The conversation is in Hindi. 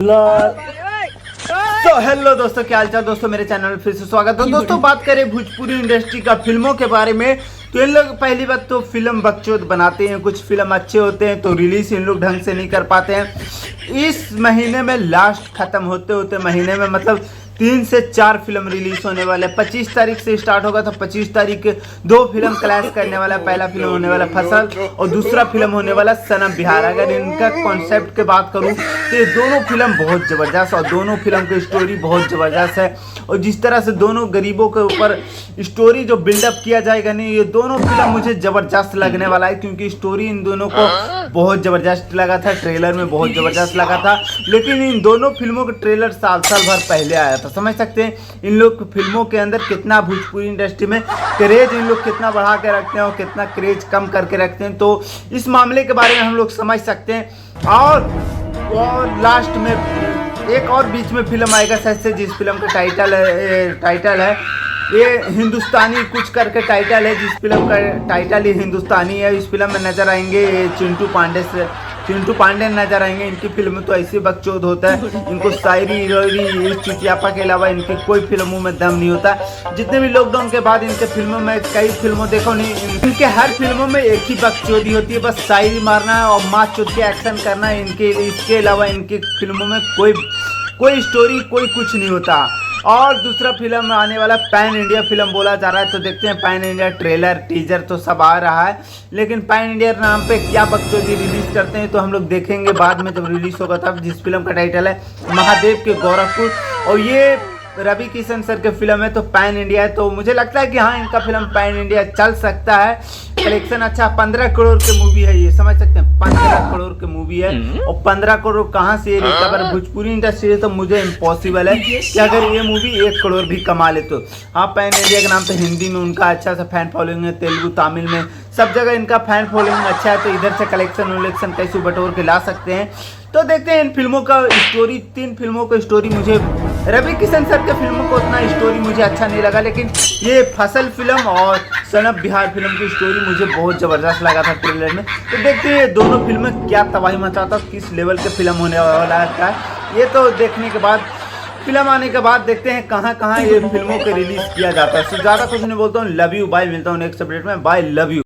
तो हेलो दोस्तों, क्या हालचाल दोस्तों। मेरे चैनल में फिर से स्वागत है। दोस्तों बात करें भोजपुरी इंडस्ट्री का फिल्मों के बारे में, तो इन लोग पहली बात तो फिल्म बकचोद बनाते हैं। कुछ फिल्म अच्छे होते हैं तो रिलीज इन लोग ढंग से नहीं कर पाते हैं। इस महीने में लास्ट खत्म होते होते महीने में मतलब 3 से 4 फिल्म रिलीज होने वाले। 25 तारीख से स्टार्ट होगा तो 25 तारीख 2 फिल्म क्लैश करने वाला। पहला फिल्म होने वाला फसल और दूसरा फिल्म होने वाला सनम बिहार। अगर इनका कॉन्सेप्ट की बात करूं तो ये दोनों फिल्म बहुत ज़बरदस्त और दोनों फिल्म की स्टोरी बहुत ज़बरदस्त है। और जिस तरह से दोनों गरीबों के ऊपर स्टोरी जो बिल्डअप किया जाएगा नहीं, ये दोनों फिल्म मुझे ज़बरदस्त लगने वाला है, क्योंकि स्टोरी इन दोनों को बहुत ज़बरदस्त लगा था। ट्रेलर में बहुत ज़बरदस्त लगा था, लेकिन इन दोनों फिल्मों का ट्रेलर साल भर पहले आया था। समझ सकते हैं इन लोग फिल्मों के अंदर कितना भोजपुरी इंडस्ट्री में क्रेज इन लोग कितना बढ़ा के रखते हैं और कितना क्रेज कम करके रखते हैं। तो इस मामले के बारे में हम लोग समझ सकते हैं। और लास्ट में एक और बीच में फिल्म आएगा शायद से, जिस फिल्म का टाइटल है ये हिंदुस्तानी कुछ करके टाइटल है। जिस फिल्म का टाइटल ही हिंदुस्तानी है। इस फिल्म में नजर आएंगे चिंटू पांडे नजर आएंगे। इनकी फिल्म तो ऐसे बकचोद होता है, इनको शायरी चुटियापा के अलावा इनके कोई फिल्मों में दम नहीं होता। जितने भी लॉकडाउन के बाद इनके फिल्मों में कई फिल्मों देखो नहीं, इनके हर फिल्मों में एक ही बकचोदी होती है, बस शायरी मारना और माँ चुट के एक्शन करना। इसके अलावा इनकी फिल्मों में कोई स्टोरी कोई कुछ नहीं होता। और दूसरा फिल्म आने वाला पैन इंडिया फिल्म बोला जा रहा है, तो देखते हैं पैन इंडिया ट्रेलर टीजर तो सब आ रहा है, लेकिन पैन इंडिया नाम पे क्या बकचोदी रिलीज करते हैं तो हम लोग देखेंगे बाद में जब रिलीज होगा तब। जिस फिल्म का टाइटल है महादेव के गोरखपुर और ये रवि किशन सर के फिल्म है, तो पैन इंडिया है। तो मुझे लगता है कि हाँ, इनका फिल्म पैन इंडिया चल सकता है। कलेक्शन अच्छा 15 करोड़ की मूवी है ये, समझ सकते हैं 15 करोड़ की मूवी है। और 15 करोड़ कहाँ से रिकवर भोजपुरी इंडस्ट्री है, तो मुझे इम्पॉसिबल है कि अगर ये मूवी 1 करोड़ भी कमा ले तो। हाँ, पैन इंडिया के नाम पे हिंदी में उनका अच्छा सा फैन फॉलोइंग है, तेलुगु तमिल में सब जगह इनका फैन फॉलोइंग अच्छा है, तो इधर से कलेक्शन कैसे बटोर के ला सकते हैं। तो देखते हैं इन फिल्मों का स्टोरी। 3 फिल्मों का स्टोरी मुझे रवि किशन सर के फिल्मों को उतना स्टोरी मुझे अच्छा नहीं लगा, लेकिन ये फसल फिल्म और सनम बिहार फिल्म की स्टोरी मुझे बहुत ज़बरदस्त लगा था ट्रेलर में। तो देखते हैं दोनों फिल्में क्या तबाही मचाता, किस लेवल के फिल्म होने वाला है ये तो देखने के बाद, फिल्म आने के बाद देखते हैं कहाँ ये फिल्मों के रिलीज किया जाता है। तो ज़्यादा कुछ नहीं बोलता हूँ, लव यू बाय। मिलता हूँ नेक्स्ट अपडेट में, बाय, लव यू।